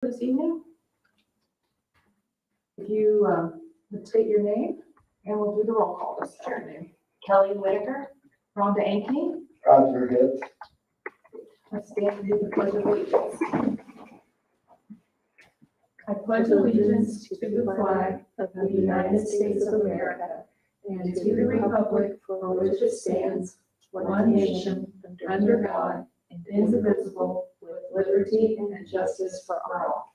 This evening. If you would state your name, and we'll do the roll call this afternoon. Kelly Whitaker. Rhonda Ankney. Roger Hitz. I stand to do the pledge of allegiance. I pledge allegiance to the flag of the United States of America and to the republic for which it stands, one nation, under God, indivisible, with liberty and justice for all.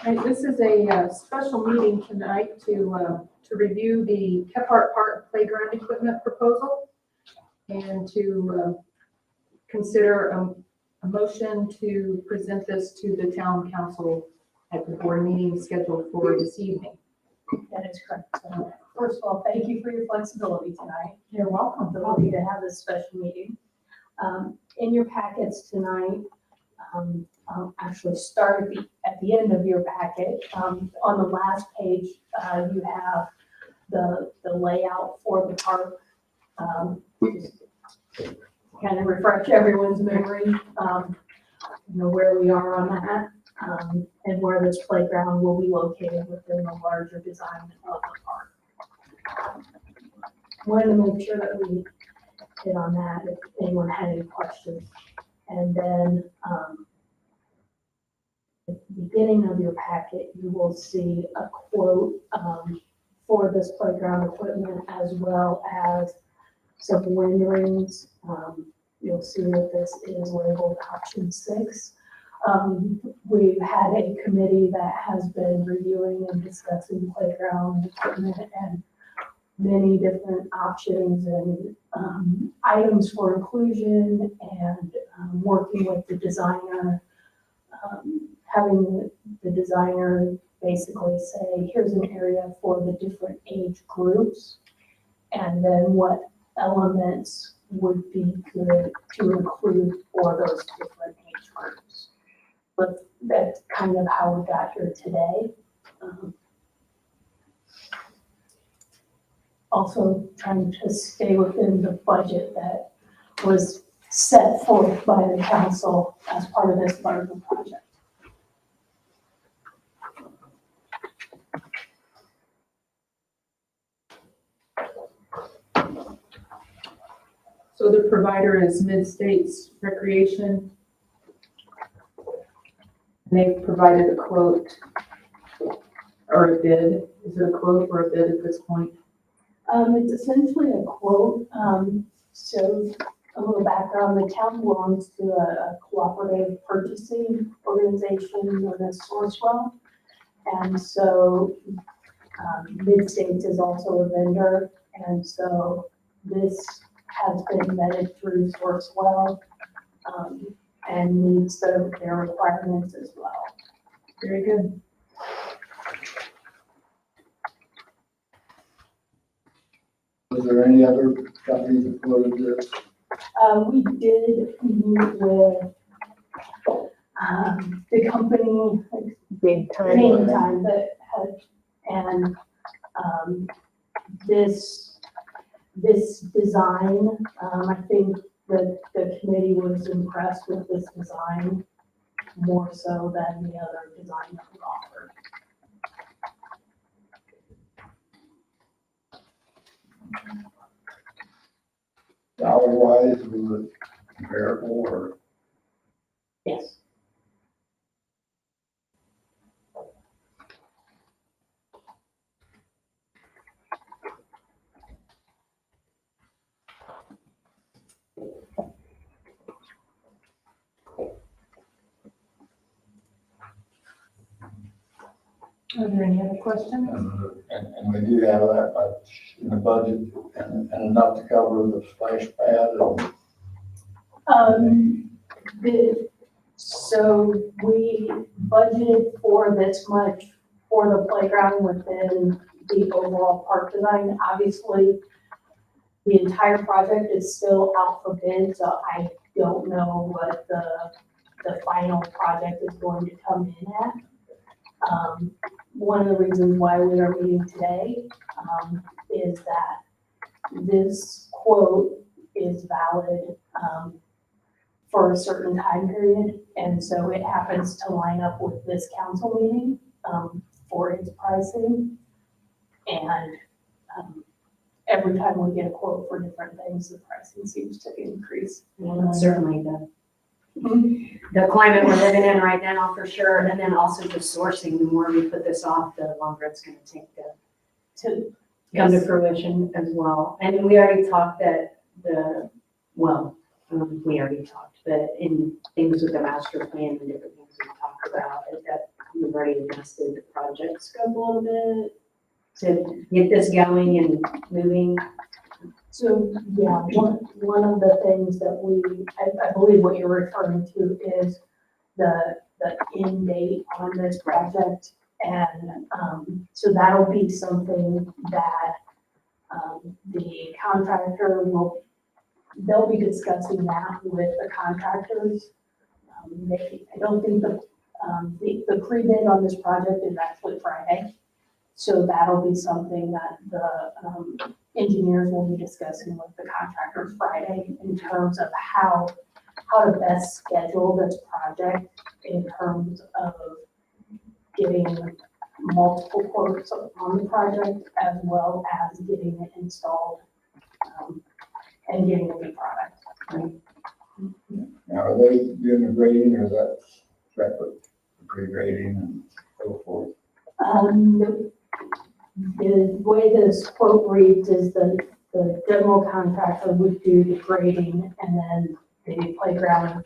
Right, this is a special meeting tonight to review the Kephart Park playground equipment proposal and to consider a motion to present this to the town council at the board meeting scheduled for this evening. That is correct. So, first of all, thank you for your flexibility tonight. You're welcome. Ability to have this special meeting. In your packets tonight, I'll actually start at the end of your packet. On the last page, you have the layout for the park. Just kind of refresh everyone's memory, where we are on that, and where this playground will be located within the larger design of the park. Wanted to make sure that we hit on that if anyone had any questions. And then at the beginning of your packet, you will see a quote for this playground equipment, as well as some renderings. You'll see that this is labeled option 6. We've had a committee that has been reviewing and discussing playground equipment and many different options and items for inclusion, and working with the designer, having the designer basically say, here's an area for the different age groups, and then what elements would be good to include for those different age groups. But that's kind of how we got here today. Also trying to stay within the budget that was set forth by the council as part of this larger project. So the provider is Mid-States Recreation. And they've provided a quote or a bid. Is it a quote or a bid at this point? It's essentially a quote. So a little background, the town belongs to a cooperative purchasing organization known as Sourcewell. And so Mid-States is also a vendor. And so this has been vetted through Sourcewell and meets their requirements as well. Very good. Was there any other companies that quoted this? We did meet with the company, Big Game Time, that had, and this design, I think that the committee was impressed with this design more so than the other design that we offered. Dollar-wise, was it comparable or? Yes. Are there any other questions? And we do have that much in the budget and enough to cover the splash pad and. So we budgeted for this much for the playground within the overall park design. Obviously, the entire project is still out for bid, so I don't know what the final project is going to come in at. One of the reasons why we are meeting today is that this quote is valid, for a certain time period. And so it happens to line up with this council meeting, for its pricing. And, every time we get a quote for different things, the pricing seems to increase. Well, that's certainly the climate we're living in right now, for sure. And then also the sourcing, the more we put this off, the longer it's gonna take to come to fruition as well. And we already talked that we already talked, but in things with the master plan and different things we talked about, is that we've already adjusted the project scope a little bit to get this going and moving. So, yeah, one of the things that I believe what you're referring to is the end date on this project. And, so that'll be something that, the contractor they'll be discussing that with the contractors. I don't think the pre-bid on this project is actually Friday. So that'll be something that the engineers will be discussing with the contractors Friday in terms of how to best schedule this project in terms of getting multiple quotes on the project as well as getting it installed, and getting a new product. Now, are they doing the grading or is that separate, the pre-grading and so forth? The way this quote reads is the general contractor would do the grading and then the playground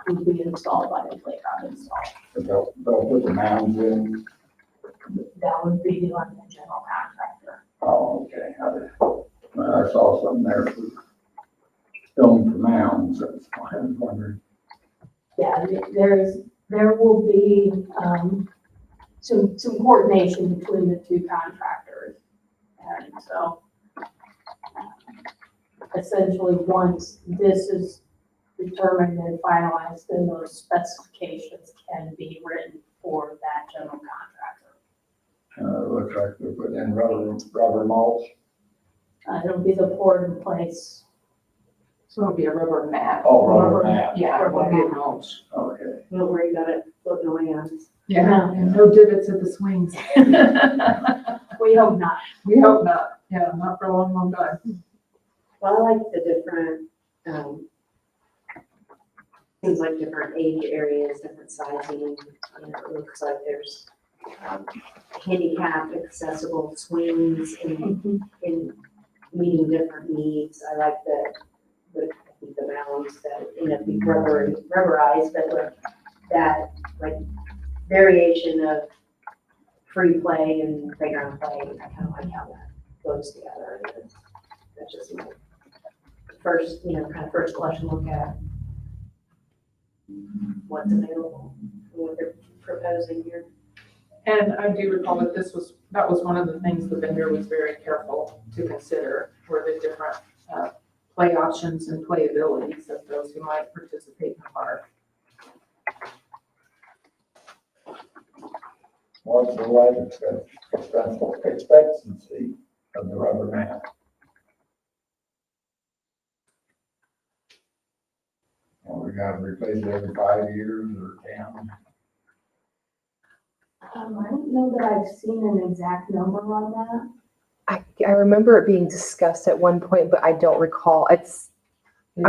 would be installed by the playground installer. But they'll put the mounds in? That would be on the general contractor. Oh, okay. I saw something there for stone for mounds, that's why I was wondering. Yeah, there will be, some coordination between the two contractors. And so essentially, once this is determined and finalized, then those specifications can be written for that general contractor. It looks like they're putting in rubber mulch. It'll be the poured in place. So it'll be a rubber mat. Oh, rubber mat. Yeah, it won't be a mulch. Okay. Don't worry about it floating away on us. Yeah, and no divots at the swings. We hope not. We hope not. Yeah, not for a long, long time. Well, I like the different, things like different age areas, different sizing. You know, it looks like there's handicap accessible swings in meeting different needs. I like the mounds that, you know, be rubberized, but like that, like variation of free play and playground play. I kind of like how that goes together. And that's just my first, kind of first blush look at what's available and what they're proposing here. And I do recall that that was one of the things the vendor was very careful to consider, were the different play options and playabilities of those who might participate in the park. What's the life expectancy of the rubber mat? Well, we gotta replace it every 5 years or 10. I don't know that I've seen an exact number on that. I remember it being discussed at one point, but I don't recall. I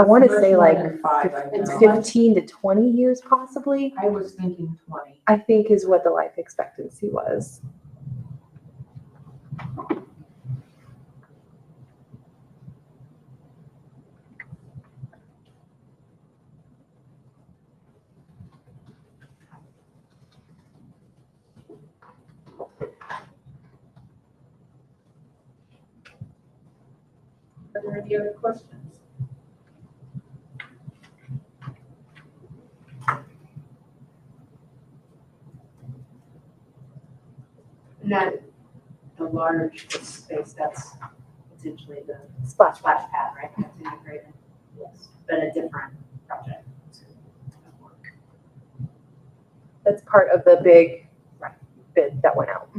want to It's say much more like than 5, I it's know. 15 to 20 years possibly, I was thinking 20. I think is what the life expectancy was. Are there any other questions? And that, the large space, that's essentially the Splash pad. splash pad, right? That's integrated. Yes. But a different project. That's part of the big bid that went out.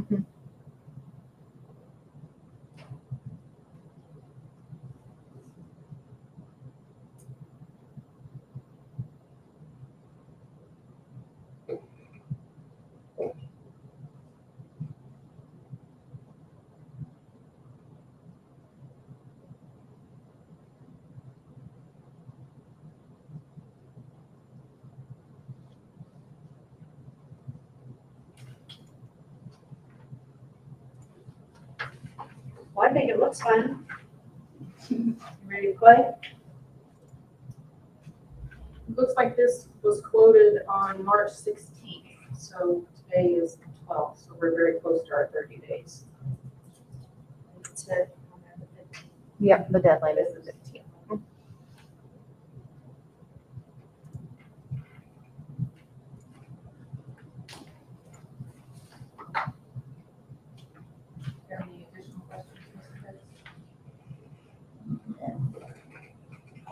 think it looks fun. You ready to play? It looks like this was quoted on March 16th, so today is the 12th, so we're very close to our 30 days. It's a- Yep, the deadline is the 15th. Any additional questions, Mr. Pitts?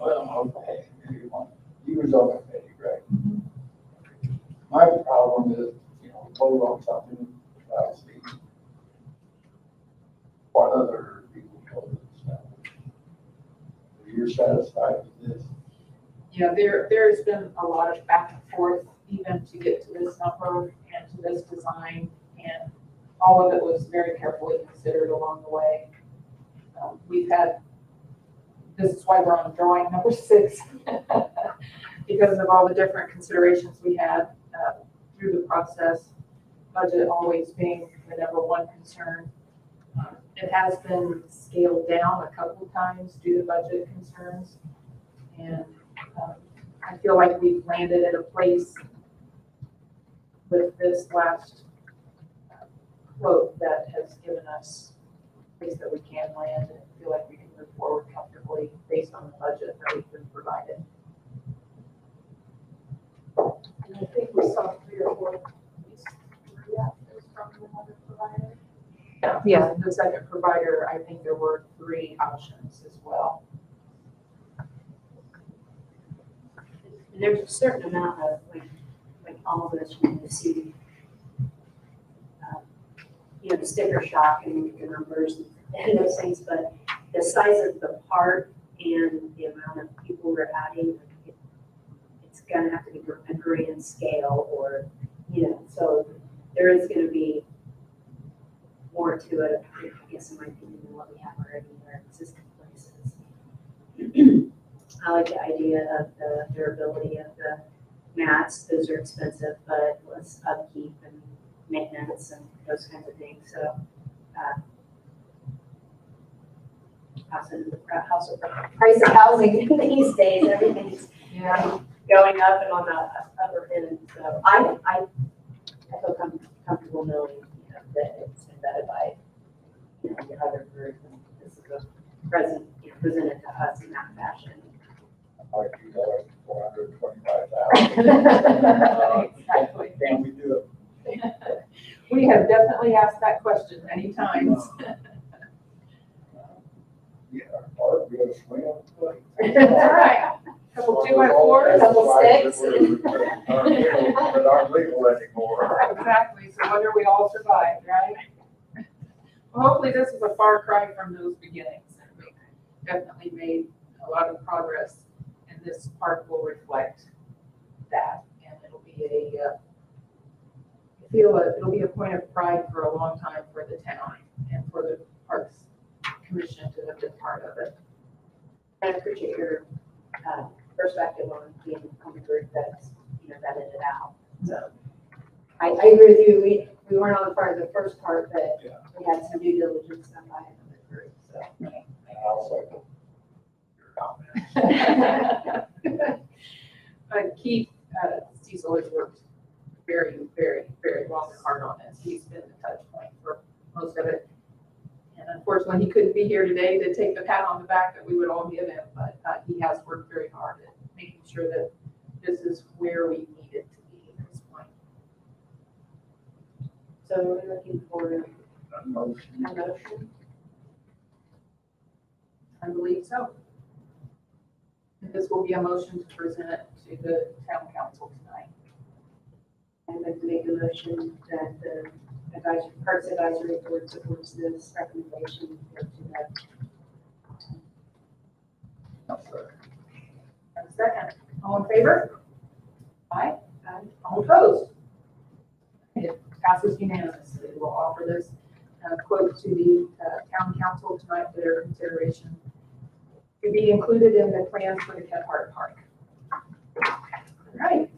Well, okay, you was on the committee, right? My problem is, vote on something, I'll see what other people told us. You're satisfied with this? Yeah, there's been a lot of back and forth even to get to this number and to this design, and all of it was very carefully considered along the way. This is why we're on drawing number 6, because of all the different considerations we had through the process, budget always being the number one concern. It has been scaled down a couple times due to budget concerns, and I feel like we've landed at a place with this last quote that has given us a place that we can land and feel like we can move forward comfortably based on the budget that we've been provided. And I think we saw 3 or 4, at least 3 options from another provider. Yeah. The second provider, I think there were 3 options as well. And there's a certain amount of, like all of us, when you see, the sticker shock and the numbers and those things, but the size of the part and the amount of people we're adding, it's gonna have to be a grand scale or, so there is gonna be more to it, I guess, in my opinion, than what we have already in our existing places. I like the idea of the durability of the mats. Those are expensive, but less upkeep and maintenance and those kinds of things. So, also the price of housing these days, everything's going up and on the upper end. So I feel comfortable knowing that it's embedded by your other group, and this is presented to us in that fashion. Like $425,000. Exactly. Can we do it? We have definitely asked that question many times. Yeah, or we have a swing. That's right. Couple 2x4s. Couple sticks. But aren't legal anymore. Exactly, so whether we all survived, right? Well, hopefully this is a far cry from those beginnings. We definitely made a lot of progress, and this park will reflect that. And it'll be a point of pride for a long time for the town and for the Parks Commission to have been part of it. I appreciate your perspective on being on the group that's, vetted it out. So I agree with you. We weren't on part of the first part, but we had some due diligence done by another group. So And I'll second your comment. But Keith Cecil has worked very, very, very long and hard on this. He's been the touch point for most of it. And unfortunately, he couldn't be here today to take the pat on the back that we would all give him, but he has worked very hard at making sure that this is where we need it to be at this point. So we're looking for A motion. a motion. I believe so. And this will be a motion to present it to the town council tonight. I'd like to make a motion that the Parks Advisory Board supports this recommendation to I'll second. And a second, all in favor? Aye. All opposed? It passes unanimously. We'll offer this quote to the town council tonight for their consideration to be included in the plans for the Kephart Park. All right.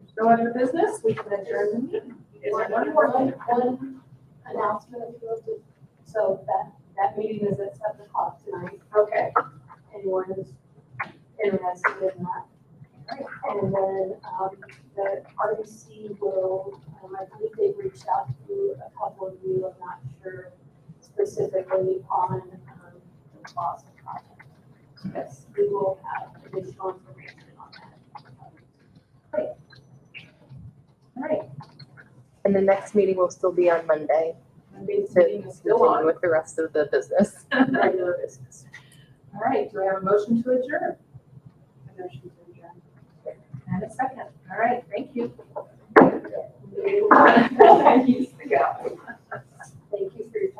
There's no other business. We can adjourn the meeting. Is there one more thing? One announcement, if you will, so That meeting is at 7:00 tonight. Okay. Anyone who's interested in that. And then, the RBC will, I believe they've reached out to a couple of you, I'm not sure specifically on, the Plaza project. Yes, we will have additional information on that. All right. And the next meeting will still be on Monday Monday's to meeting is still continue on. with the rest of the business. Regular business. All right, do I have a motion to adjourn? A motion to adjourn. And a second. All right, thank you.